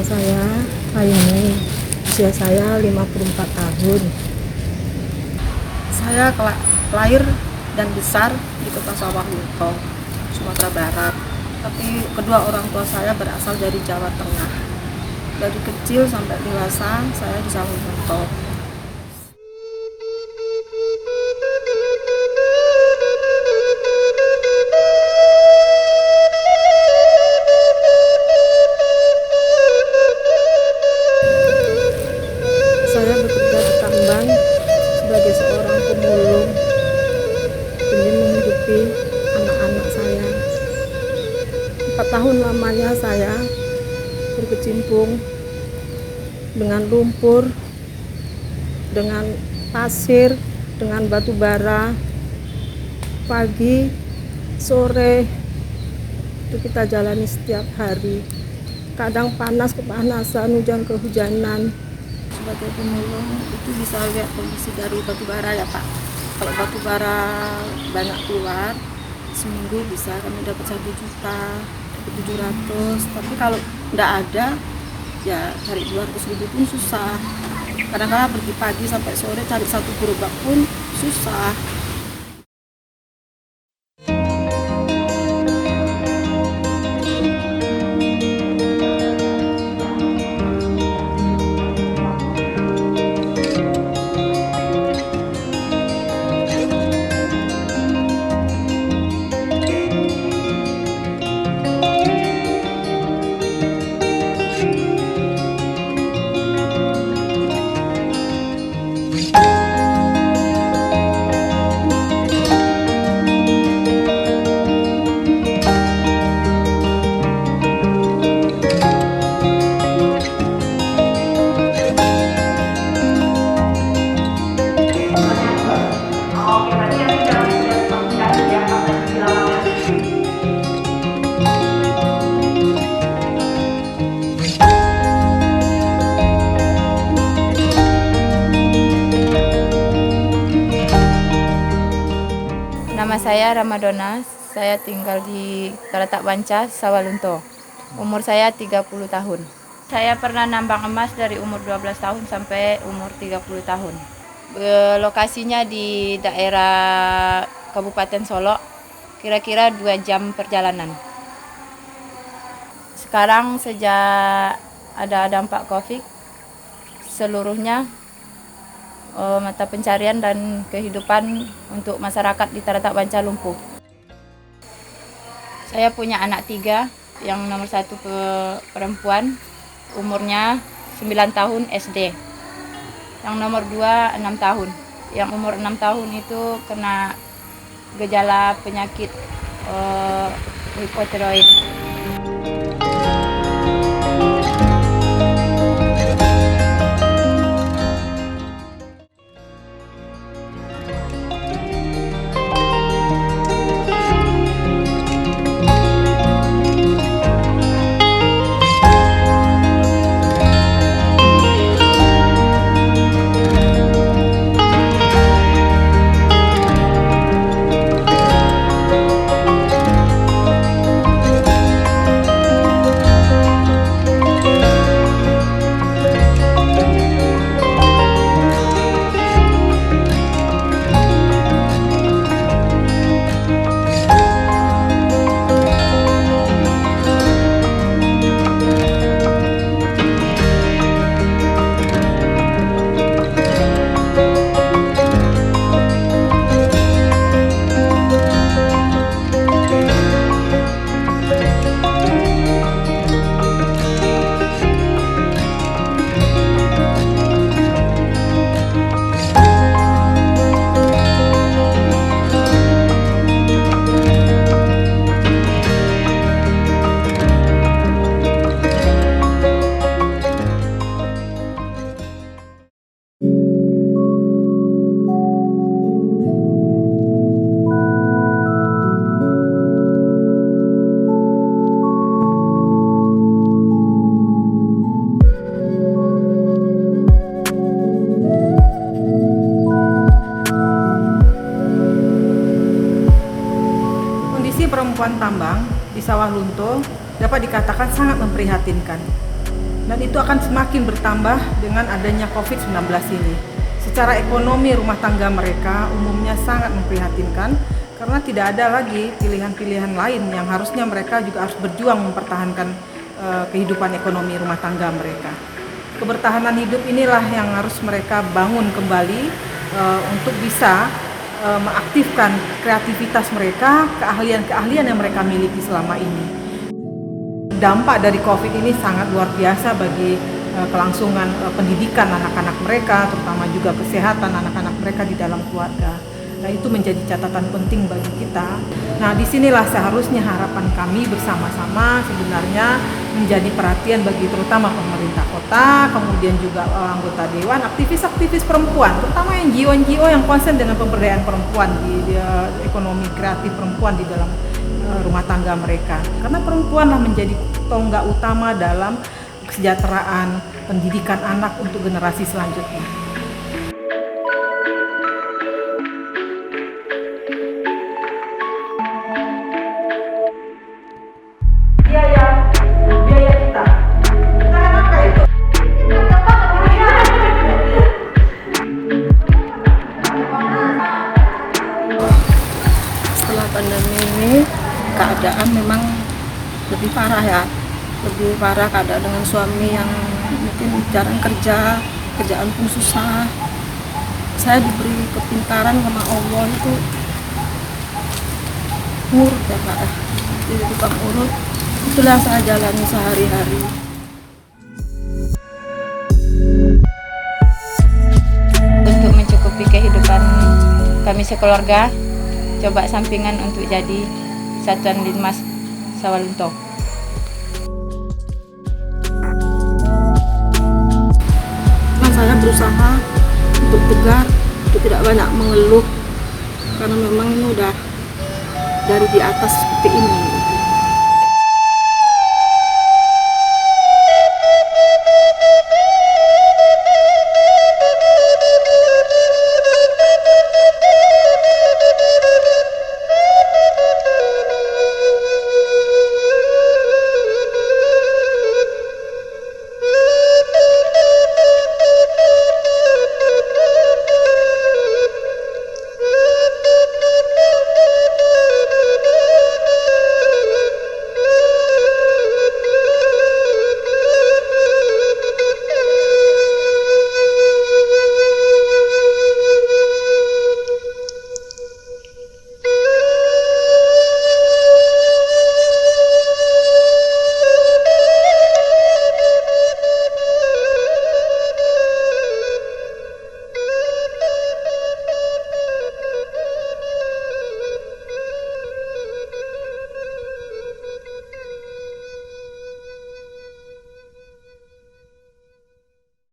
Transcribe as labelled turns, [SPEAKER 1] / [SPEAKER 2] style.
[SPEAKER 1] Nama saya Aini, usia saya 54 tahun. Saya lahir dan besar di Kota Sawalunto, Sumatera Barat. Tapi kedua orang tua saya berasal dari Jawa Tengah. Dari kecil sampai dewasa saya di Sawalunto. Saya bekerja di tambang sebagai seorang pemulung demi menghidupi anak-anak saya. 4 tahun lamanya saya berkecimpung dengan lumpur, dengan pasir, dengan batu bara. Pagi, sore itu kita jalani setiap hari. Kadang panas kepanasan, hujan kehujanan. Sebagai pemulung itu bisa lihat kondisi dari batu bara ya Pak. Kalau batu bara banyak keluar, seminggu bisa kami dapat 1.700.000. Tapi kalau tidak ada, ya cari 200.000 pun susah. Kadang-kadang pergi pagi sampai sore cari 1 gerobak pun susah.
[SPEAKER 2] Nama saya Ramadona, saya tinggal di Talatak Banca, Sawalunto. Umur saya 30 tahun. Saya pernah nambang emas dari umur 12 tahun sampai umur 30 tahun. Lokasinya di daerah Kabupaten Solo, kira-kira 2 jam perjalanan. Sekarang sejak ada dampak COVID, seluruhnya mata pencarian dan kehidupan untuk masyarakat di Talatak Banca lumpuh. Saya punya anak 3, yang nomor 1 perempuan, umurnya 9 tahun SD. Yang nomor 2 6 tahun. Yang umur 6 tahun itu kena gejala penyakit hipotiroid.
[SPEAKER 1] perempuan tambang di Sawalunto dapat dikatakan sangat memprihatinkan.
[SPEAKER 3] Dan itu akan semakin bertambah dengan adanya COVID-19 ini. Secara ekonomi rumah tangga mereka umumnya sangat memprihatinkan karena tidak ada lagi pilihan-pilihan lain yang harusnya mereka juga harus berjuang mempertahankan kehidupan ekonomi rumah tangga mereka. Kebertahanan hidup inilah yang harus mereka bangun kembali untuk bisa mengaktifkan kreativitas mereka, keahlian-keahlian yang mereka miliki selama ini. Dampak dari COVID ini sangat luar biasa bagi kelangsungan pendidikan anak-anak mereka, terutama juga kesehatan anak-anak mereka di dalam keluarga. Nah, itu menjadi catatan penting bagi kita. Nah, disinilah seharusnya harapan kami bersama-sama sebenarnya menjadi perhatian bagi terutama pemerintah kota, kemudian juga anggota dewan, aktivis-aktivis perempuan, terutama NGO-NGO yang konsen dengan pemberdayaan perempuan di ekonomi kreatif perempuan di dalam rumah tangga mereka. Karena perempuanlah menjadi tonggak utama dalam kesejahteraan pendidikan anak untuk generasi selanjutnya. Biaya kita. Sekarang apa itu?
[SPEAKER 1] Setelah pandemi ini keadaan memang lebih parah ya, lebih parah keadaan dengan suami yang mungkin jarang kerja, kerjaan pun susah. Saya diberi kepintaran sama Allah itu urut ya Pak, jadi tukang urut. Itulah yang saya jalani sehari-hari.
[SPEAKER 2] Untuk mencukupi kehidupan kami sekeluarga, coba sampingan untuk jadi Satuan Linmas Sawalunto.
[SPEAKER 1] Saya berusaha untuk tegar, untuk tidak banyak mengeluh, karena memang ini udah dari di atas seperti ini.